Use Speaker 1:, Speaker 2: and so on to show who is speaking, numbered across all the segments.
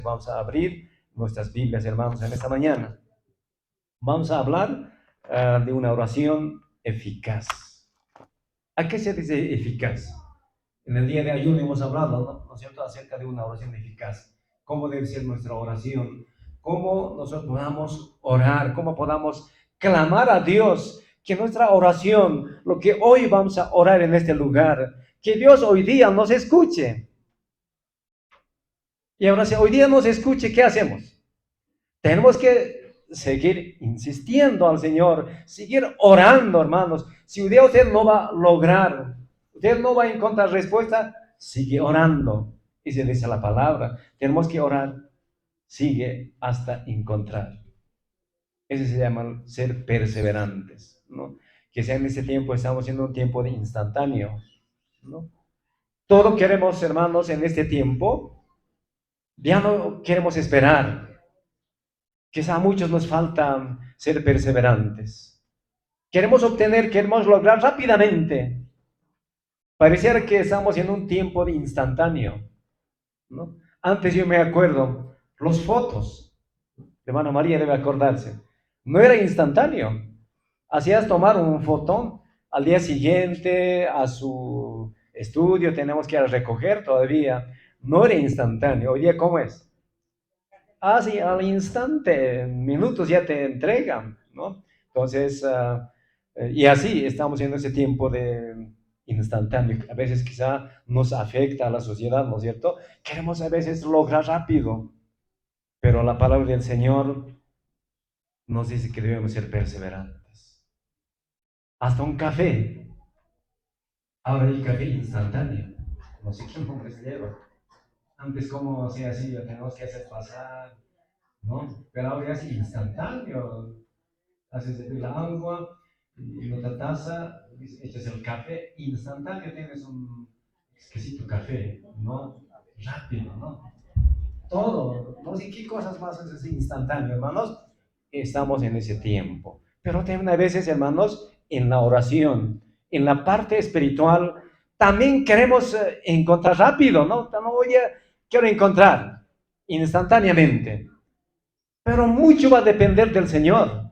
Speaker 1: Vamos a abrir nuestras Biblias, hermanos, en esta mañana. Vamos a hablar de una oración eficaz. ¿A qué se dice eficaz? En el día de ayuno hemos hablado, ¿no es cierto?, acerca de una oración eficaz. ¿Cómo debe ser nuestra oración? ¿Cómo nosotros podamos orar? ¿Cómo podamos clamar a Dios? Que nuestra oración, lo que hoy vamos a orar en este lugar, que Dios hoy día nos escuche. Y ahora, si hoy día nos escuche, ¿qué hacemos? Tenemos que seguir insistiendo al Señor, seguir orando, hermanos. Si un día usted no va a lograr, usted no va a encontrar respuesta, sigue orando. Y se dice la palabra, tenemos que orar, sigue hasta encontrar. Ese se llama ser perseverantes, ¿no? Que sea en este tiempo, estamos en un tiempo de instantáneo, ¿no? Todo queremos, hermanos, en este tiempo, ya no queremos esperar. Quizá a muchos nos falta ser perseverantes. Queremos obtener, queremos lograr rápidamente. Pareciera que estamos en un tiempo de instantáneo, ¿no? Antes yo me acuerdo, los fotos, hermana María debe acordarse, no era instantáneo. Hacías tomar un fotón, al día siguiente a su estudio tenemos que ir a recoger todavía. No era instantáneo. Hoy día, ¿cómo es? Sí, al instante, en minutos ya te entregan, ¿no? Entonces, y así estamos en ese tiempo de instantáneo. A veces quizá nos afecta a la sociedad, ¿no es cierto? Queremos a veces lograr rápido, pero la palabra del Señor nos dice que debemos ser perseverantes. Hasta un café. Ahora hay café instantáneo. No sé qué nombre se lleva. Antes, como se hacía, tenemos que hacer pasar, ¿no? Pero ahora es instantáneo. Haces el agua y en otra taza echas el café, instantáneo tienes un exquisito café, ¿no? Rápido, ¿no? Todo, no sé qué cosas más es así instantáneo, hermanos. Estamos en ese tiempo. Pero también a veces, hermanos, en la oración, en la parte espiritual, también queremos encontrar rápido, ¿no? Quiero encontrar instantáneamente. Pero mucho va a depender del Señor.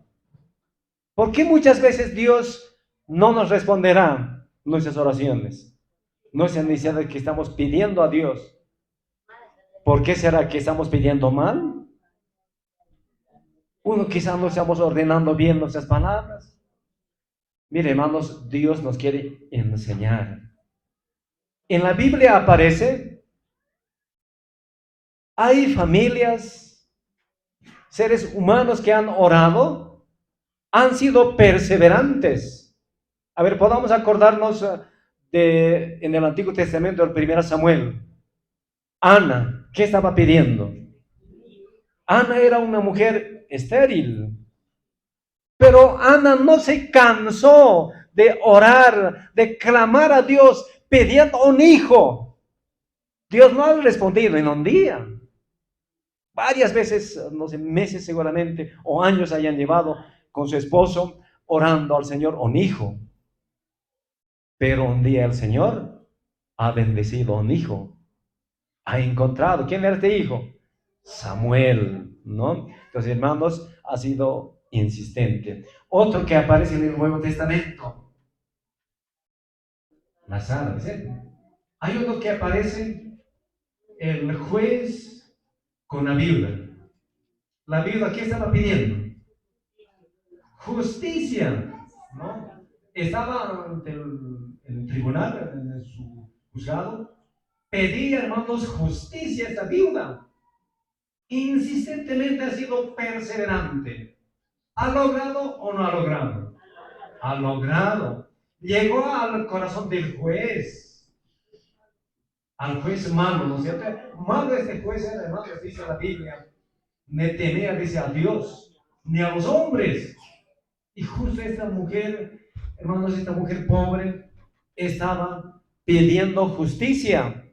Speaker 1: ¿Por qué muchas veces Dios no nos responderá nuestras oraciones? Nuestras necesidades que estamos pidiendo a Dios. ¿Por qué será que estamos pidiendo mal? Uno, quizás no estamos ordenando bien nuestras palabras. Mire, hermanos, Dios nos quiere enseñar. En la Biblia aparece, hay familias, seres humanos que han orado, han sido perseverantes. A ver, podamos acordarnos en el Antiguo Testamento, el 1 Samuel. Ana, ¿qué estaba pidiendo? Ana era una mujer estéril, pero Ana no se cansó de orar, de clamar a Dios pidiendo un hijo. Dios no ha respondido en un día. Varias veces, no sé, meses seguramente, o años hayan llevado con su esposo orando al Señor un hijo. Pero un día el Señor ha bendecido a un hijo. Ha encontrado. ¿Quién era este hijo? Samuel, ¿no? Entonces, hermanos, ha sido insistente. Otro que aparece en el Nuevo Testamento, Nazar, ¿sí? Hay otro que aparece, el juez con la viuda. La viuda, ¿qué estaba pidiendo? Justicia, ¿no? Estaba ante el tribunal, en su juzgado, pedía, hermanos, justicia a esta viuda. Insistentemente ha sido perseverante. ¿Ha logrado o no ha logrado? Ha logrado. Llegó al corazón del juez, al juez malo, ¿no es cierto? Malo este juez era, hermanos, dice la Biblia, ne temía, dice, a Dios, ni a los hombres. Y justo esta mujer, hermanos, esta mujer pobre, estaba pidiendo justicia.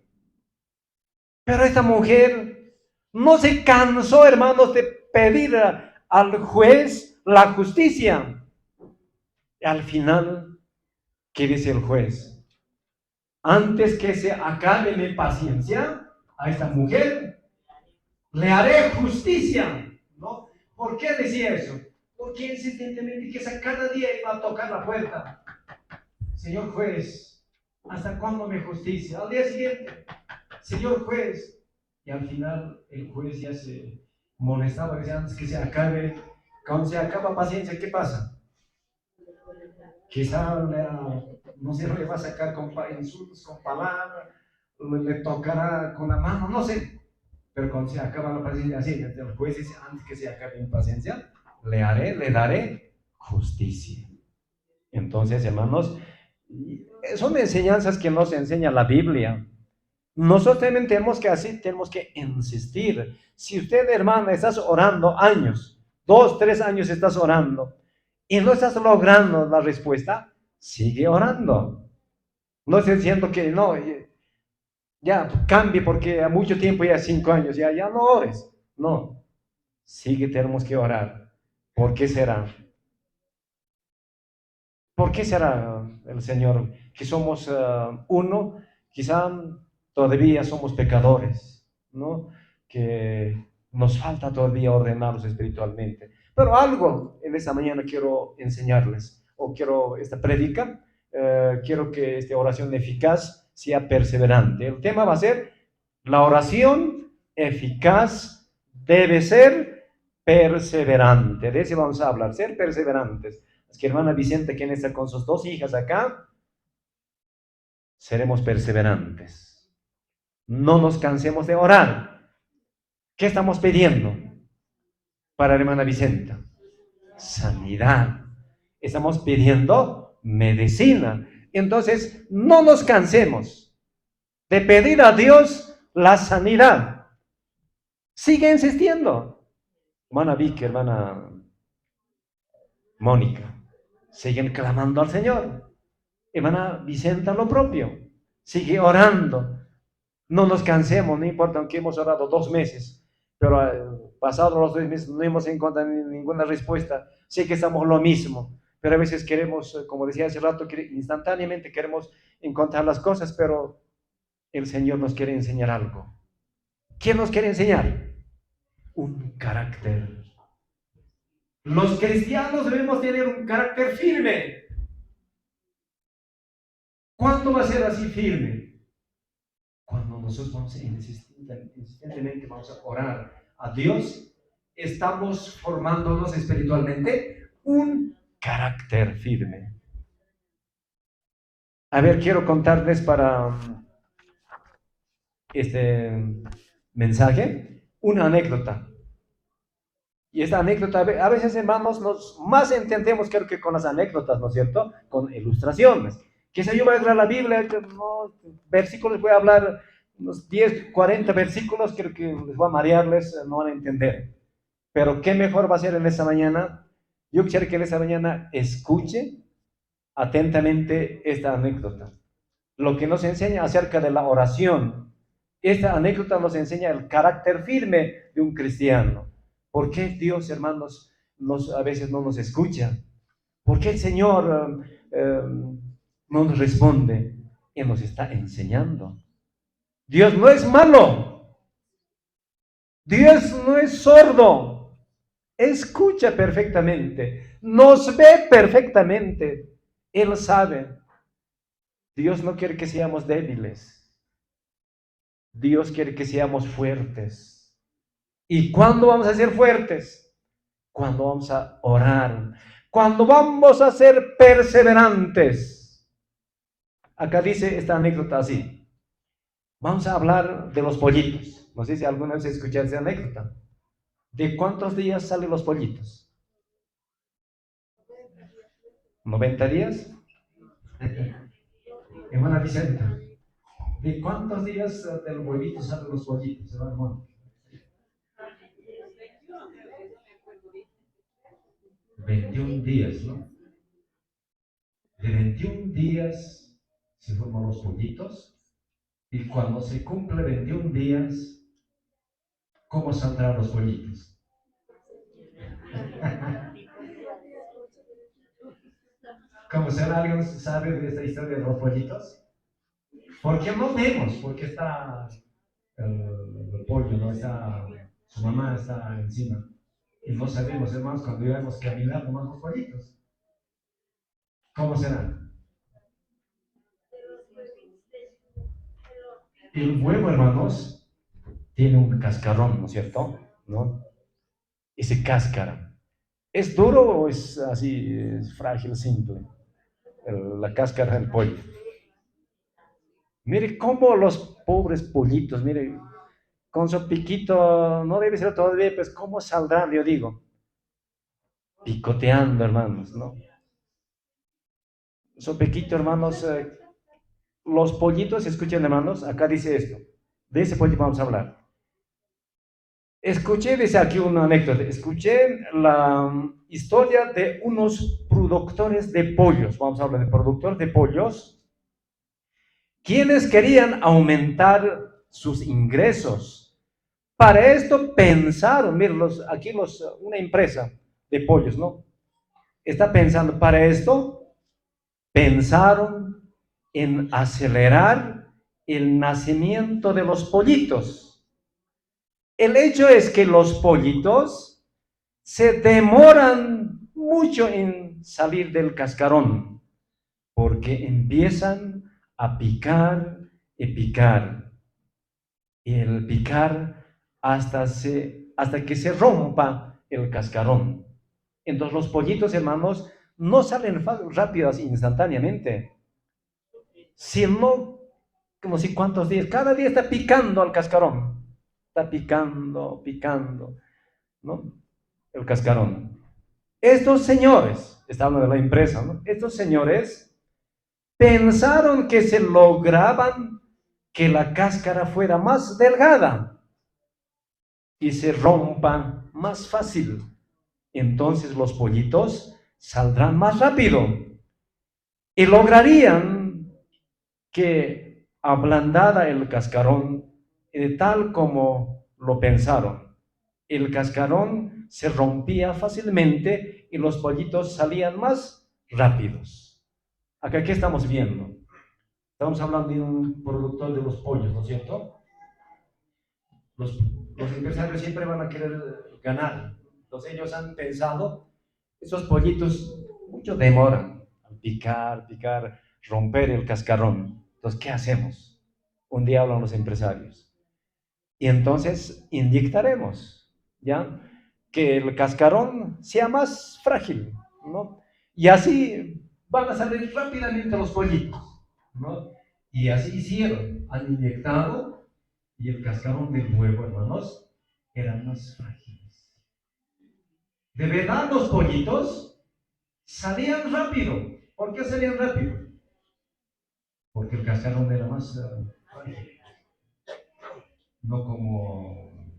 Speaker 1: Pero esta mujer no se cansó, hermanos, de pedir al juez la justicia. Al final, ¿qué dice el juez? Antes que se acabe mi paciencia a esta mujer, le haré justicia, ¿no? ¿Por qué decía eso? Porque insistentemente que cada día iba a tocar la puerta. Señor juez, ¿hasta cuándo me justicia? Al día siguiente, señor juez. Y al final el juez ya se molestaba, decía antes que se acabe. Cuando se acaba paciencia, ¿qué pasa? Quizá no sé, le va a sacar con insultos, con palabras, le tocará con la mano, no sé. Pero cuando se acaba la paciencia, así, el juez dice, antes que se acabe mi paciencia, le daré justicia. Entonces, hermanos, son enseñanzas que nos enseña la Biblia. Nosotros también tenemos que insistir. Si usted, hermana, estás orando años, 2, 3 años estás orando, y no estás logrando la respuesta, sigue orando. No estoy diciendo que no, ya cambie porque a mucho tiempo, ya 5 años, ya no ores. No, sigue, tenemos que orar. ¿Por qué será? ¿Por qué será el Señor que somos uno? Quizá todavía somos pecadores, ¿no? Que nos falta todavía ordenarnos espiritualmente. Pero algo en esta mañana quiero enseñarles, o quiero esta predica, quiero que esta oración eficaz sea perseverante. El tema va a ser, la oración eficaz debe ser perseverante. De eso vamos a hablar, ser perseverantes. Es que hermana Vicente, quien está con sus 2 hijas acá, seremos perseverantes. No nos cansemos de orar. ¿Qué estamos pidiendo para hermana Vicenta? Sanidad. Estamos pidiendo medicina. Entonces, no nos cansemos de pedir a Dios la sanidad. Sigue insistiendo. Hermana Vicky, hermana Mónica, siguen clamando al Señor. Hermana Vicenta, lo propio. Sigue orando. No nos cansemos, no importa, aunque hemos orado 2 meses, pero pasados los 2 meses no hemos encontrado ninguna respuesta. Sé que estamos lo mismo, pero a veces queremos, como decía hace rato, instantáneamente queremos encontrar las cosas, pero el Señor nos quiere enseñar algo. ¿Qué nos quiere enseñar? Un carácter. Los cristianos debemos tener un carácter firme. ¿Cuándo va a ser así firme? Cuando nosotros vamos insistentemente vamos a orar a Dios, estamos formándonos espiritualmente un carácter firme. A ver, quiero contarles para este mensaje una anécdota. Y esta anécdota, a veces, hermanos, nos más entendemos, creo que con las anécdotas, ¿no es cierto? Con ilustraciones. Quizá yo voy a leer la Biblia, no, versículos, voy a hablar unos 10, 40 versículos, creo que les voy a marearles, no van a entender. Pero qué mejor va a ser en esta mañana. Yo quisiera que en esta mañana escuche atentamente esta anécdota. Lo que nos enseña acerca de la oración. Esta anécdota nos enseña el carácter firme de un cristiano. ¿Por qué Dios, hermanos, a veces no nos escucha? ¿Por qué el Señor no nos responde? Él nos está enseñando. Dios no es malo. Dios no es sordo. Escucha perfectamente. Nos ve perfectamente. Él sabe. Dios no quiere que seamos débiles. Dios quiere que seamos fuertes. ¿Y cuándo vamos a ser fuertes? Cuando vamos a orar. Cuando vamos a ser perseverantes. Acá dice esta anécdota así. Vamos a hablar de los pollitos. No sé si alguna vez escuchaste esa anécdota. ¿De cuántos días salen los pollitos? ¿90 días? Hermana Vicenta, ¿de cuántos días del huevito salen los pollitos, hermano? 21 días, ¿no? De 21 días se forman los pollitos, y cuando se cumple 21 días, ¿cómo saldrán los pollitos? ¿Cómo será? ¿Alguien sabe de esta historia de los pollitos? ¿Por qué no vemos? Porque está el pollo, ¿no? Está Su mamá está encima. Y no sabemos, hermanos, cuando íbamos caminando más los pollitos. ¿Cómo será? El huevo, hermanos, tiene un cascarón, ¿no es cierto? ¿No? Ese cáscara. ¿Es duro o es así, es frágil, simple? La cáscara del pollo. Mire cómo los pobres pollitos, mire, con su piquito, no debe ser todavía, pues cómo saldrán, yo digo, picoteando, hermanos, ¿no? Su piquito, hermanos, los pollitos, escuchen, hermanos, acá dice esto, de ese pollito vamos a hablar. Escuché, dice aquí una anécdota, escuché la historia de unos productores de pollos, vamos a hablar de productores de pollos, quienes querían aumentar sus ingresos. Para esto pensaron, miren, una empresa de pollos, ¿no? Está pensando, para esto pensaron en acelerar el nacimiento de los pollitos. El hecho es que los pollitos se demoran mucho en salir del cascarón, porque empiezan a picar y picar. Y el picar hasta que se rompa el cascarón. Entonces los pollitos, hermanos, no salen rápidos instantáneamente, sino como si cuántos días, cada día está picando al cascarón, está picando, picando, ¿no? El cascarón. Estos señores, está hablando de la empresa, ¿no? Estos señores pensaron que se lograban que la cáscara fuera más delgada y se rompa más fácil. Entonces los pollitos saldrán más rápido y lograrían que ablandara el cascarón tal como lo pensaron. El cascarón se rompía fácilmente y los pollitos salían más rápidos. Acá, ¿qué estamos viendo? Estamos hablando de un productor de los pollos, ¿no es cierto? Los, los empresarios siempre van a querer ganar. Entonces ellos han pensado, esos pollitos mucho demoran al picar, picar, romper el cascarón. Entonces, ¿qué hacemos? Un día hablan los empresarios. Y entonces inyectaremos, ¿ya? Que el cascarón sea más frágil, ¿no? Y así van a salir rápidamente los pollitos, ¿no? Y así hicieron, han inyectado y el cascarón del huevo, hermanos, eran más frágiles. De verdad, los pollitos salían rápido. ¿Por qué salían rápido? Porque el cascarón era más frágil, no como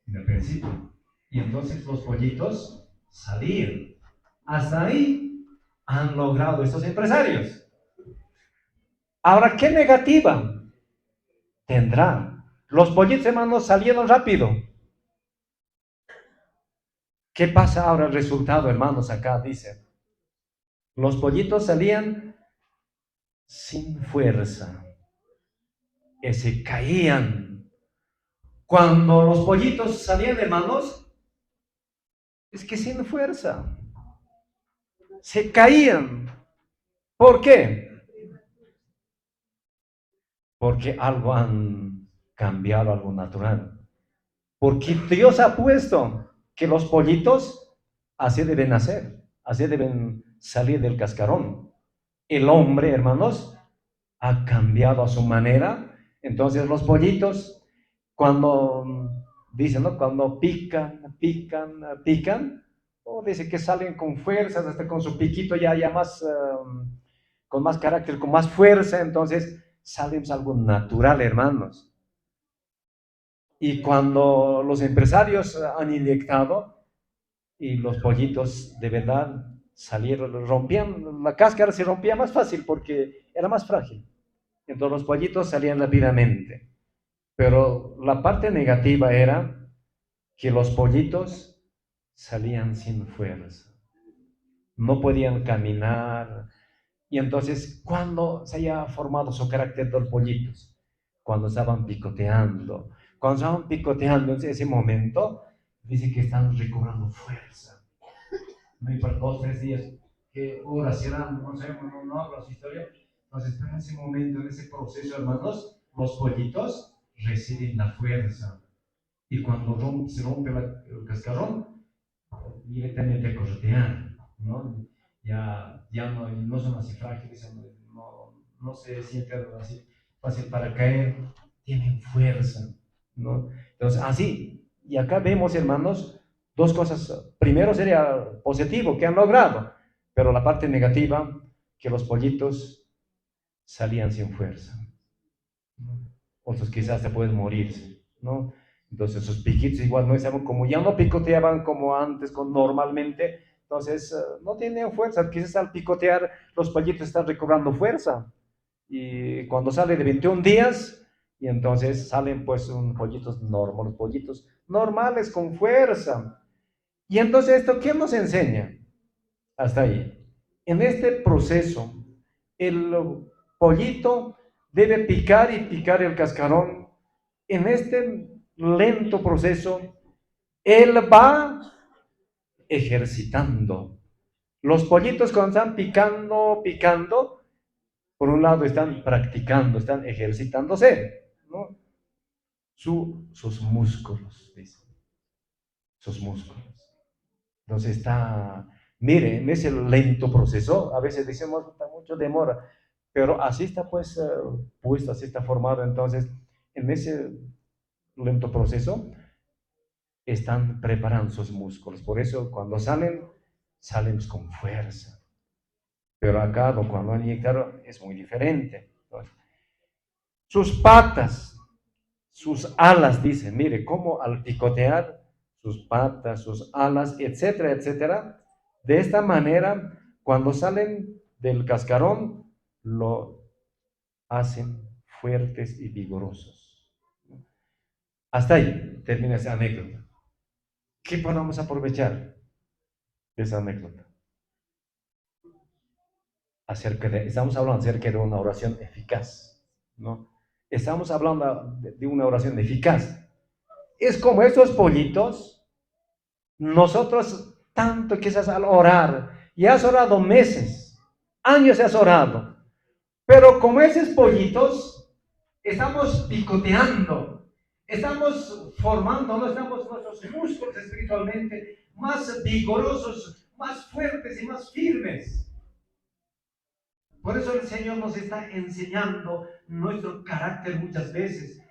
Speaker 1: en el principio. Y entonces los pollitos salían. Hasta ahí han logrado estos empresarios. Ahora, ¿qué negativa tendrán? Los pollitos, hermanos, salieron rápido. ¿Qué pasa ahora el resultado, hermanos? Acá dice, los pollitos salían sin fuerza, que se caían. Cuando los pollitos salían, hermanos, es que sin fuerza, se caían. ¿Por qué? Porque algo han cambiado, algo natural. Porque Dios ha puesto que los pollitos así deben nacer, así deben salir del cascarón. El hombre, hermanos, ha cambiado a su manera. Entonces los pollitos, cuando dicen, ¿no? Cuando pican, pican, pican, o dice que salen con fuerzas, hasta con su piquito ya más, con más carácter, con más fuerza, entonces salen algo natural, hermanos. Y cuando los empresarios han inyectado y los pollitos de verdad salieron, rompían, la cáscara se rompía más fácil porque era más frágil. Entonces los pollitos salían rápidamente. Pero la parte negativa era que los pollitos salían sin fuerza. No podían caminar. Y entonces, ¿cuándo se haya formado su carácter de los pollitos? Cuando estaban picoteando, cuando estaban picoteando en ese momento, dice que están recobrando fuerza. ¿No? Y por 2 o 3 días, que horas serán, no sabemos, no hablo su historia. Entonces, en ese momento, en ese proceso, hermanos, los pollitos reciben la fuerza. Y cuando se rompe el cascarón, directamente cortean, ¿no? Ya no son así frágiles, no se sienten así fácil para caer, tienen fuerza, ¿no? Entonces, así, y acá vemos, hermanos, dos cosas. Primero sería positivo, que han logrado, pero la parte negativa, que los pollitos salían sin fuerza, ¿no? Otros quizás se pueden morirse, ¿no? Entonces sus piquitos igual no estaban, como ya no picoteaban como antes, normalmente, entonces no tenían fuerza. Quizás al picotear los pollitos están recobrando fuerza. Y cuando sale de 21 días, y entonces salen pues pollitos normales con fuerza. Y entonces esto, ¿qué nos enseña? Hasta ahí. En este proceso, el pollito debe picar y picar el cascarón. En este lento proceso, él va ejercitando. Los pollitos cuando están picando, por un lado están practicando, están ejercitándose, ¿no? Sus músculos, dice, sus músculos. Entonces mire, en ese lento proceso, a veces decimos, está mucho demora, pero así está pues puesto, así está formado. Entonces, en ese lento proceso, están preparando sus músculos. Por eso cuando salen con fuerza. Pero acá cuando han inyectado es muy diferente. Entonces, sus patas, sus alas, dice, mire, cómo al picotear sus patas, sus alas, etcétera, etcétera, de esta manera, cuando salen del cascarón, lo hacen fuertes y vigorosos. Hasta ahí termina esa anécdota. ¿Qué podemos aprovechar de esa anécdota? Estamos hablando acerca de una oración eficaz, ¿no? Estamos hablando de una oración eficaz. Es como estos pollitos, nosotros tanto quizás al orar, y has orado meses, años has orado, pero como esos pollitos, estamos picoteando, estamos formando, no estamos nuestros músculos espiritualmente más vigorosos, más fuertes y más firmes. Por eso el Señor nos está enseñando nuestro carácter muchas veces.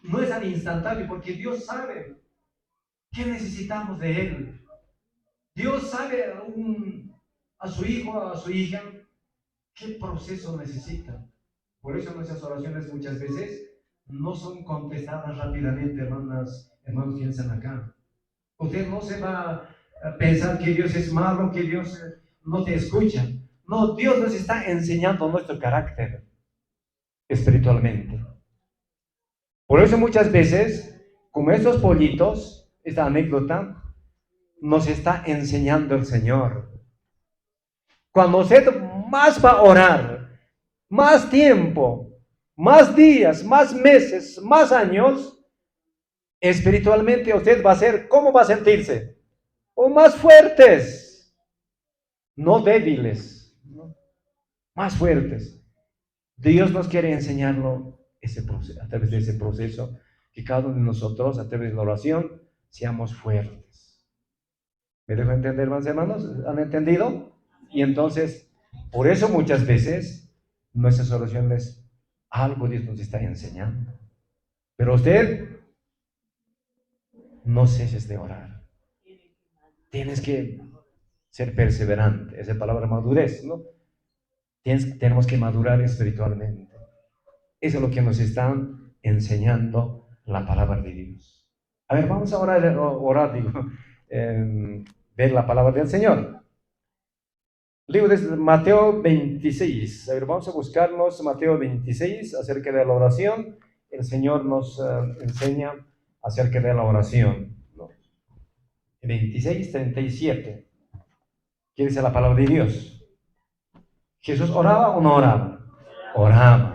Speaker 1: No es al instantáneo, porque Dios sabe qué necesitamos de Él. Dios sabe a su hijo, a su hija, qué proceso necesita. Por eso nuestras oraciones muchas veces no son contestadas rápidamente, hermanos, piensan acá. Usted no se va a pensar que Dios es malo, que Dios no te escucha. No, Dios nos está enseñando nuestro carácter espiritualmente. Por eso muchas veces, como estos pollitos, esta anécdota, nos está enseñando el Señor. Cuando usted más va a orar, más tiempo, más días, más meses, más años, espiritualmente usted va a ser, ¿cómo va a sentirse? O más fuertes, no débiles, ¿no? Más fuertes. Dios nos quiere enseñarlo a través de ese proceso, que cada uno de nosotros, a través de la oración, seamos fuertes. ¿Me dejo entender, hermanos? ¿Han entendido? Y entonces, por eso muchas veces, nuestras oraciones, algo Dios nos está enseñando. Pero usted, no ceses de orar. Tienes que ser perseverante. Esa palabra madurez, ¿no? Tenemos que madurar espiritualmente. Eso es lo que nos están enseñando la palabra de Dios. A ver, vamos a orar, ver la palabra del Señor. Libro de Mateo 26. A ver, vamos a buscarnos Mateo 26 acerca de la oración. El Señor nos enseña acerca de la oración, ¿no? 26, 37. ¿Qué dice la palabra de Dios? ¿Jesús oraba o no oraba? Oraba.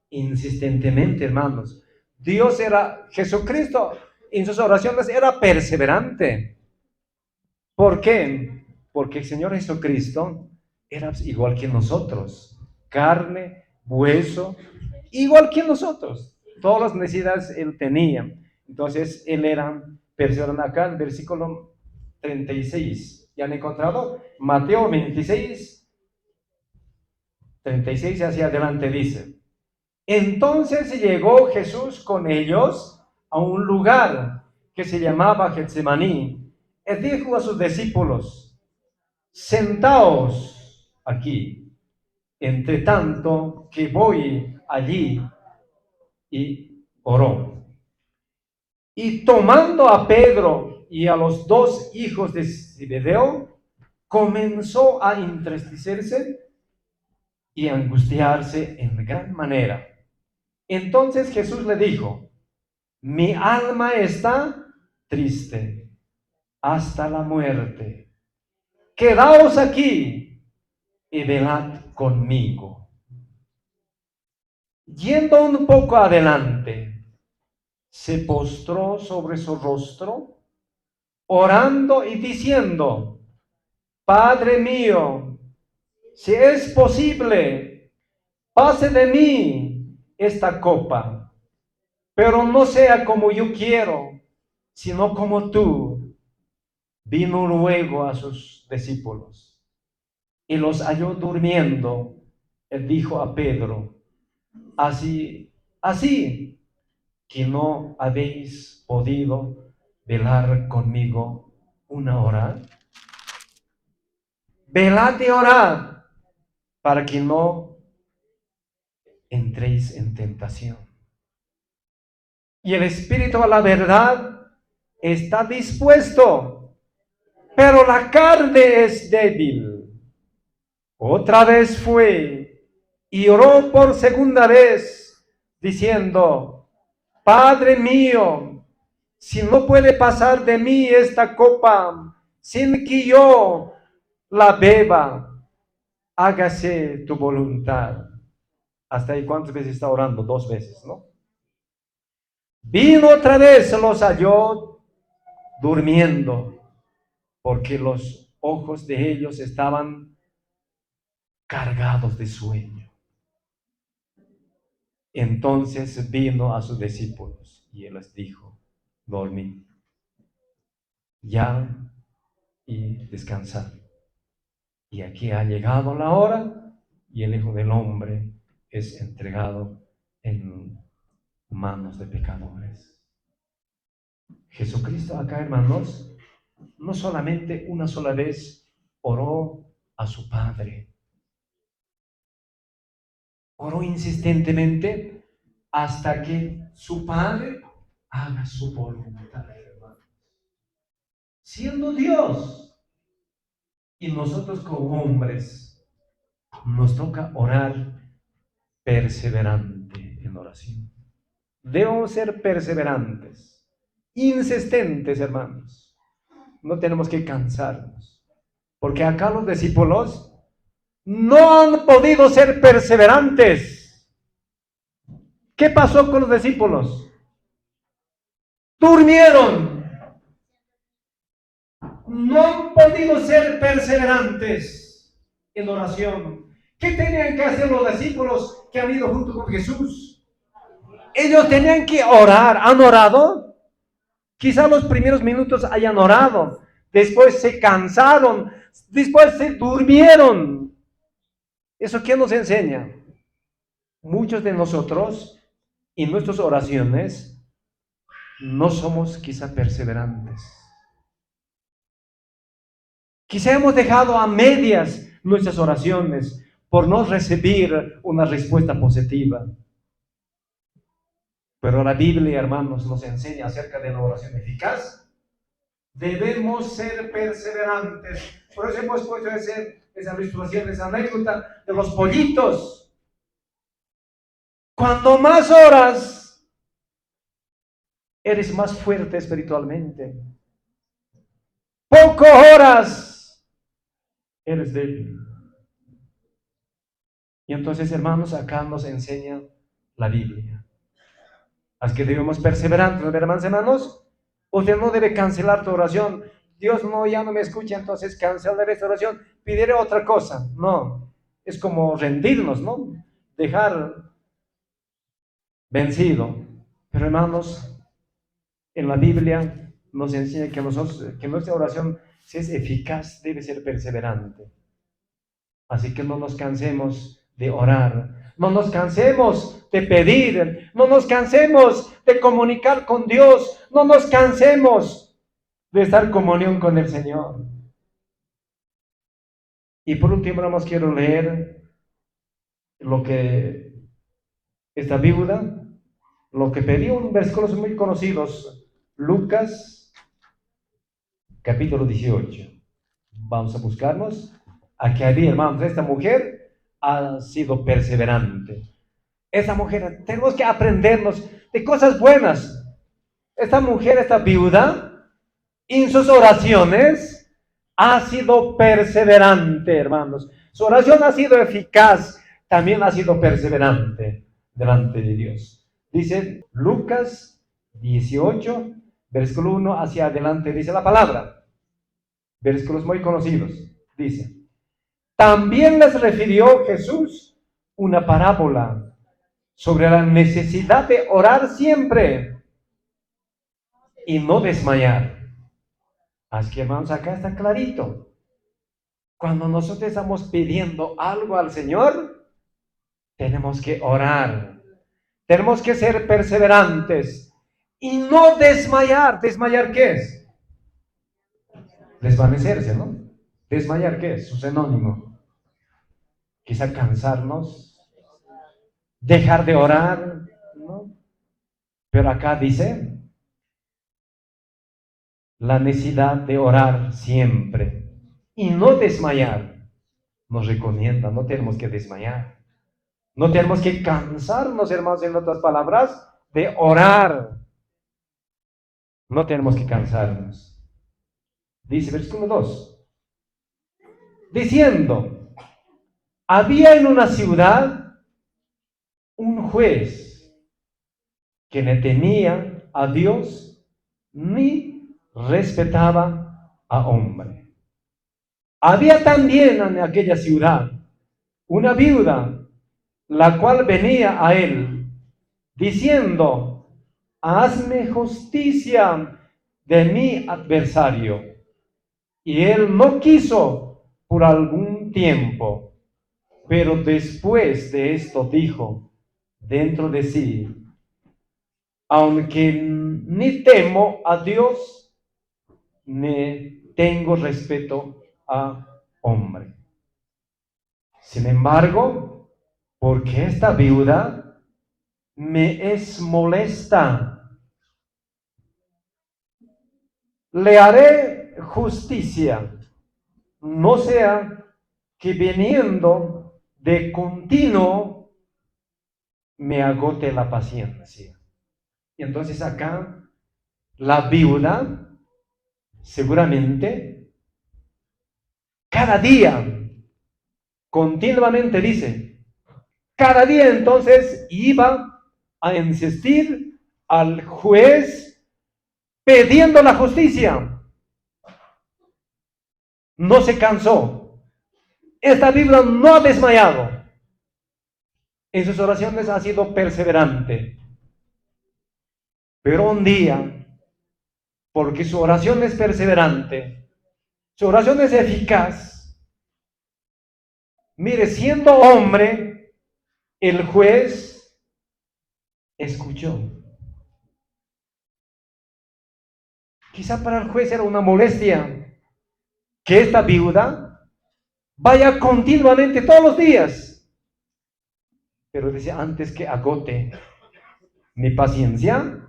Speaker 1: Insistentemente, hermanos. Jesucristo en sus oraciones era perseverante. ¿Por qué? Porque el Señor Jesucristo era igual que nosotros, carne, hueso, igual que nosotros. Todas las necesidades Él tenía. Entonces, Él era perseverante. Acá en versículo 36, ¿ya han encontrado? Mateo 26, 36 hacia adelante dice: entonces llegó Jesús con ellos a un lugar que se llamaba Getsemaní. Él dijo a sus discípulos: sentaos aquí, entre tanto que voy allí. Y oró. Y tomando a Pedro y a los dos hijos de Zebedeo, comenzó a entristecerse y a angustiarse en gran manera. Entonces Jesús le dijo: mi alma está triste hasta la muerte. Quedaos aquí y velad conmigo. Yendo un poco adelante, se postró sobre su rostro, orando y diciendo: Padre mío, si es posible, pase de mí esta copa, pero no sea como yo quiero, sino como tú. Vino luego a sus discípulos y los halló durmiendo. Él dijo a Pedro: así que no habéis podido velar conmigo una hora. Velad y orad para que no entréis en tentación. Y el espíritu a la verdad está dispuesto, pero la carne es débil. Otra vez fue y oró por segunda vez, diciendo: Padre mío, si no puede pasar de mí esta copa sin que yo la beba, hágase tu voluntad. Hasta ahí, ¿cuántas veces está orando? 2 veces, ¿no? Vino otra vez, los halló durmiendo, porque los ojos de ellos estaban cargados de sueño. Entonces vino a sus discípulos y él les dijo: dormid ya y descansad. Y aquí ha llegado la hora y el Hijo del Hombre es entregado en manos de pecadores. Jesucristo acá, hermanos, no solamente una sola vez oró a su Padre, oró insistentemente hasta que su Padre haga su voluntad, hermanos. Siendo Dios, y nosotros como hombres, nos toca orar perseverante en oración. Debemos ser perseverantes, insistentes, hermanos. No tenemos que cansarnos, porque acá los discípulos no han podido ser perseverantes. ¿Qué pasó con los discípulos? Durmieron. No han podido ser perseverantes en oración. ¿Qué tenían que hacer los discípulos que han ido junto con Jesús? Ellos tenían que orar. ¿Han orado? Quizá los primeros minutos hayan orado. Después se cansaron. Después se durmieron. ¿Eso qué nos enseña? Muchos de nosotros en nuestras oraciones no somos quizá perseverantes. Quizá hemos dejado a medias nuestras oraciones por no recibir una respuesta positiva. Pero la Biblia, hermanos, nos enseña acerca de la oración eficaz. Debemos ser perseverantes. Por eso hemos puesto esa ilustración, esa anécdota de los pollitos. Cuando más oras, eres más fuerte espiritualmente. Poco oras, eres débil. Y entonces, hermanos, acá nos enseña la Biblia Así que debemos perseverar, hermanos. Usted no debe cancelar tu oración. Dios no, ya no me escucha, entonces cancelar esta oración. Pediré otra cosa. No, es como rendirnos, ¿no? Dejar vencido. Pero hermanos, en la Biblia nos enseña que nuestra oración, si es eficaz, debe ser perseverante. Así que no nos cansemos de orar, no nos cansemos de pedir, no nos cansemos de comunicar con Dios, no nos cansemos de estar en comunión con el Señor. Y por último, hermanos, quiero leer lo que esta viuda, lo que pidió, un versículos muy conocidos, Lucas capítulo 18. Vamos a buscarnos. Aquí había, hermanos, esta mujer ha sido perseverante. Esta mujer, tenemos que aprendernos de cosas buenas. Esta mujer, esta viuda, en sus oraciones ha sido perseverante, hermanos. Su oración ha sido eficaz, también ha sido perseverante delante de Dios. Dice Lucas 18, versículo 1 hacia adelante, dice la palabra. Versículos muy conocidos. Dice: también les refirió Jesús una parábola sobre la necesidad de orar siempre y no desmayar. Así que, hermanos, acá está clarito. Cuando nosotros estamos pidiendo algo al Señor, tenemos que orar. Tenemos que ser perseverantes y no desmayar. ¿Desmayar qué es? Desvanecerse, ¿no? ¿Desmayar qué es? Su sinónimo. Quizá cansarnos, dejar de orar, ¿no? Pero acá dice la necesidad de orar siempre y no desmayar. Nos recomienda, no tenemos que desmayar. No tenemos que cansarnos, hermanos, en otras palabras, de orar. No tenemos que cansarnos. Dice versículo 2. Diciendo: había en una ciudad un juez que no temía a Dios ni respetaba a hombre. Había también en aquella ciudad una viuda, la cual venía a él, diciendo: hazme justicia de mi adversario. Y él no quiso por algún tiempo, pero después de esto dijo dentro de sí: aunque ni temo a Dios, ni tengo respeto a hombre. Sin embargo, porque esta viuda me es molesta, le haré justicia, no sea que viniendo de continuo me agote la paciencia. Y entonces acá la viuda seguramente cada día, continuamente dice, cada día entonces iba a insistir al juez pidiendo la justicia. No se cansó. Esta Biblia no ha desmayado. En sus oraciones ha sido perseverante. Pero un día, porque su oración es perseverante, su oración es eficaz, mire, siendo hombre, el juez escuchó. Quizá para el juez era una molestia que esta viuda vaya continuamente todos los días. Pero dice: antes que agote mi paciencia,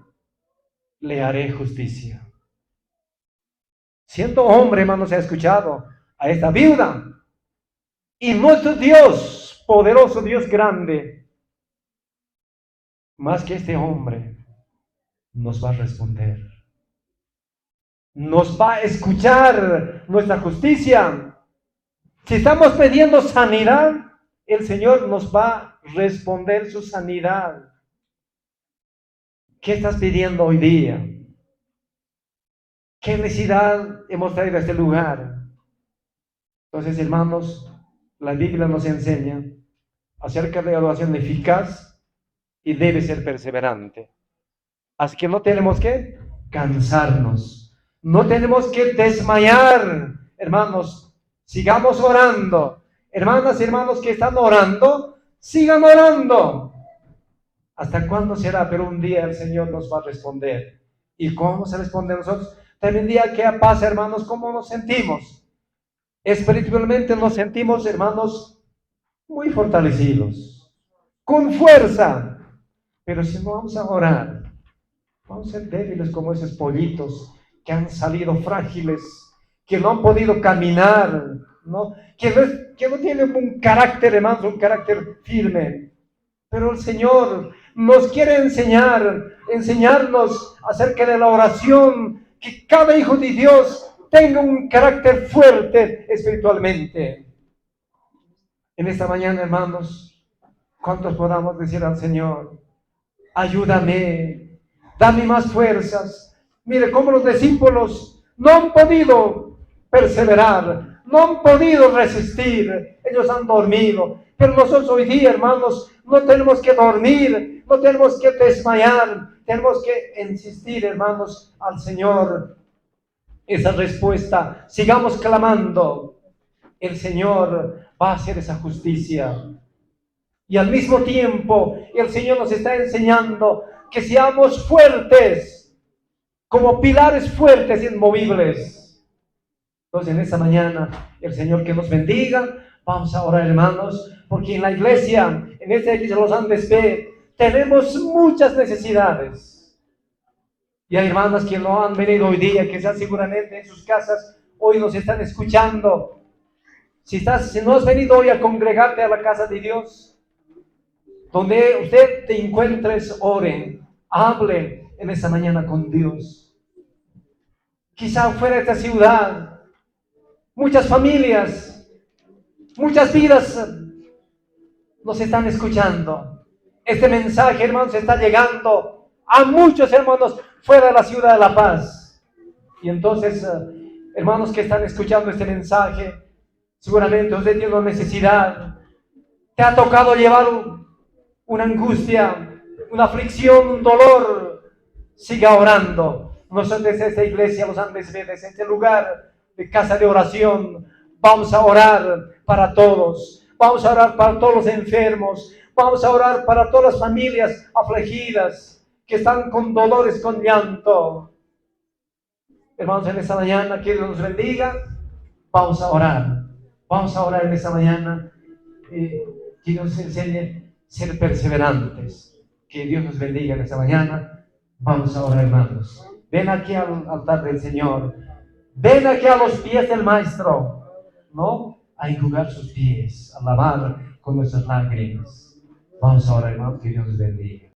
Speaker 1: le haré justicia. Siendo hombre, hermanos, ha escuchado a esta viuda. Y nuestro Dios, poderoso Dios grande, más que este hombre, nos va a responder. Nos va a escuchar nuestra justicia. Si estamos pidiendo sanidad, el Señor nos va a responder su sanidad. ¿Qué estás pidiendo hoy día? ¿Qué necesidad hemos traído a este lugar? Entonces, hermanos, la Biblia nos enseña acerca de la oración eficaz y debe ser perseverante. Así que no tenemos que cansarnos, no tenemos que desmayar, hermanos. Sigamos orando. Hermanas y hermanos que están orando, sigan orando. ¿Hasta cuándo será? Pero un día el Señor nos va a responder. ¿Y cómo se responde a nosotros? También día que pasa, hermanos, ¿cómo nos sentimos? Espiritualmente nos sentimos, hermanos, muy fortalecidos, con fuerza. Pero si no vamos a orar, vamos a ser débiles como esos pollitos que han salido frágiles, que no han podido caminar, ¿no? Que no tienen un carácter, hermanos, un carácter firme. Pero el Señor nos quiere enseñarnos acerca de la oración, que cada hijo de Dios tenga un carácter fuerte espiritualmente. En esta mañana, hermanos, ¿cuántos podamos decir al Señor, ayúdame, dame más fuerzas? Mire cómo los discípulos no han podido perseverar, no han podido resistir, ellos han dormido. Pero nosotros hoy día, hermanos, no tenemos que dormir, no tenemos que desmayar, tenemos que insistir, hermanos, al Señor. Esa respuesta, sigamos clamando, el Señor va a hacer esa justicia. Y al mismo tiempo, el Señor nos está enseñando que seamos fuertes, como pilares fuertes e inmovibles. Entonces, en esta mañana, el Señor que nos bendiga. Vamos a orar, hermanos, porque en la iglesia, en esta iglesia de los Andes B, tenemos muchas necesidades. Y hay hermanas que no han venido hoy día, que están seguramente en sus casas, hoy nos están escuchando. Si no has venido hoy a congregarte a la casa de Dios, donde usted te encuentres, ore, hable en esta mañana con Dios. Quizá fuera de esta ciudad, muchas familias, muchas vidas nos están escuchando. Este mensaje, hermanos, está llegando a muchos hermanos fuera de la ciudad de La Paz. Y entonces, hermanos que están escuchando este mensaje, seguramente usted tiene una necesidad. Te ha tocado llevar una angustia, una aflicción, un dolor. Siga orando. Nosotros desde esta iglesia, los Andes, desde este lugar de casa de oración, vamos a orar para todos. Vamos a orar para todos los enfermos. Vamos a orar para todas las familias afligidas que están con dolores, con llanto. Hermanos, en esta mañana, que Dios nos bendiga. Vamos a orar. Vamos a orar en esta mañana. Que Dios nos enseñe a ser perseverantes. Que Dios nos bendiga en esta mañana. Vamos a orar, hermanos. Ven aquí al altar del Señor. Ven aquí a los pies del Maestro, ¿no? A enjugar sus pies, a lavar con nuestras lágrimas. Vamos a orar, hermanos, que Dios nos bendiga.